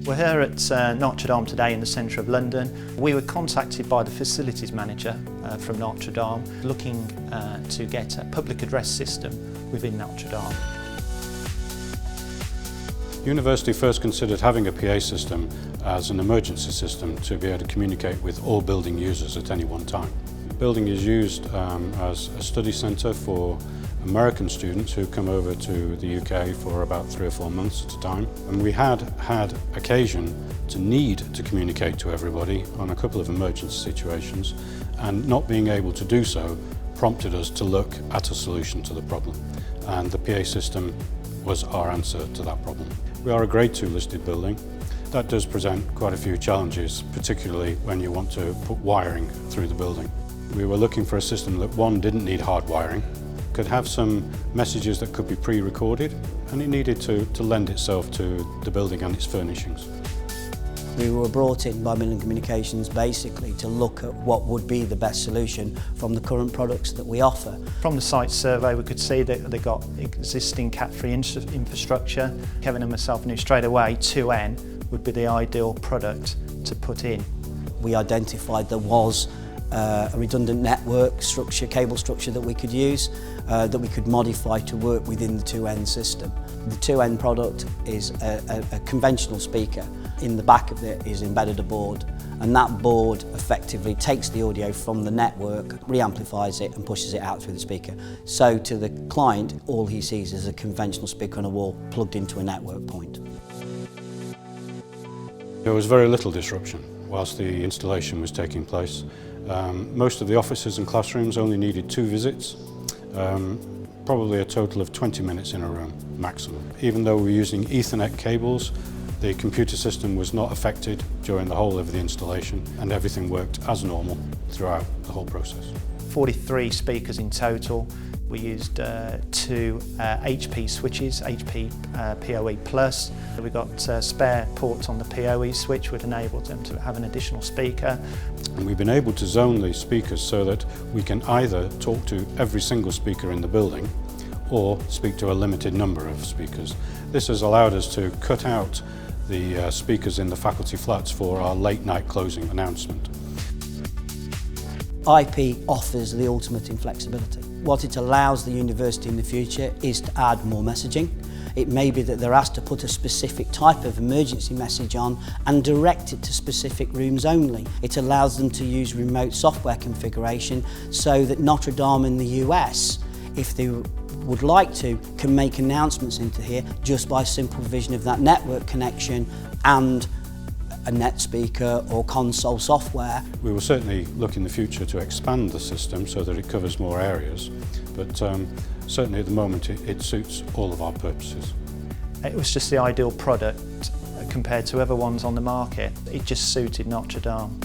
We're here at Notre Dame today in the centre of London. We were contacted by the facilities manager from Notre Dame looking to get a public address system within Notre Dame. The university first considered having a PA system as an emergency system to be able to communicate with all building users at any one time. The building is used as a study centre for American students who come over to the UK for about 3 or 4 months at a time. And we had occasion to need to communicate to everybody on a couple of emergency situations, and not being able to do so prompted us to look at a solution to the problem. And the PA system was our answer to that problem. We are a Grade 2 listed building. That does present quite a few challenges, particularly when you want to put wiring through the building. We were looking for a system that, one, didn't need hard wiring, could have some messages that could be pre-recorded, and it needed to lend itself to the building and its furnishings. We were brought in by Bilisham Communications basically to look at what would be the best solution from the current products that we offer. From the site survey we could see that they got existing Cat3 infrastructure. Kevin and myself knew straight away 2N would be the ideal product to put in. We identified there was a redundant network structure, cable structure that we could use, that we could modify to work within the 2N system. The 2N product is a conventional speaker. In the back of it is embedded a board, and that board effectively takes the audio from the network, re-amplifies it and pushes it out through the speaker. So to the client, all he sees is a conventional speaker on a wall plugged into a network point. There was very little disruption whilst the installation was taking place. Most of the offices and classrooms only needed 2 visits, probably a total of 20 minutes in a room maximum. Even though we were using Ethernet cables, the computer system was not affected during the whole of the installation, and everything worked as normal throughout the whole process. 43 speakers in total. We used 2 HP switches, HP PoE Plus. We got spare ports on the PoE switch, which enabled them to have an additional speaker. And we've been able to zone these speakers so that we can either talk to every single speaker in the building or speak to a limited number of speakers. This has allowed us to cut out the speakers in the faculty flats for our late night closing announcement. IP offers the ultimate in flexibility. What it allows the university in the future is to add more messaging. It may be that they're asked to put a specific type of emergency message on and direct it to specific rooms only. It allows them to use remote software configuration so that Notre Dame in the US, if they would like to, can make announcements into here just by simple provision of that network connection and a NetSpeaker or console software. We will certainly look in the future to expand the system so that it covers more areas, but certainly at the moment it suits all of our purposes. It was just the ideal product compared to other ones on the market. It just suited Notre Dame.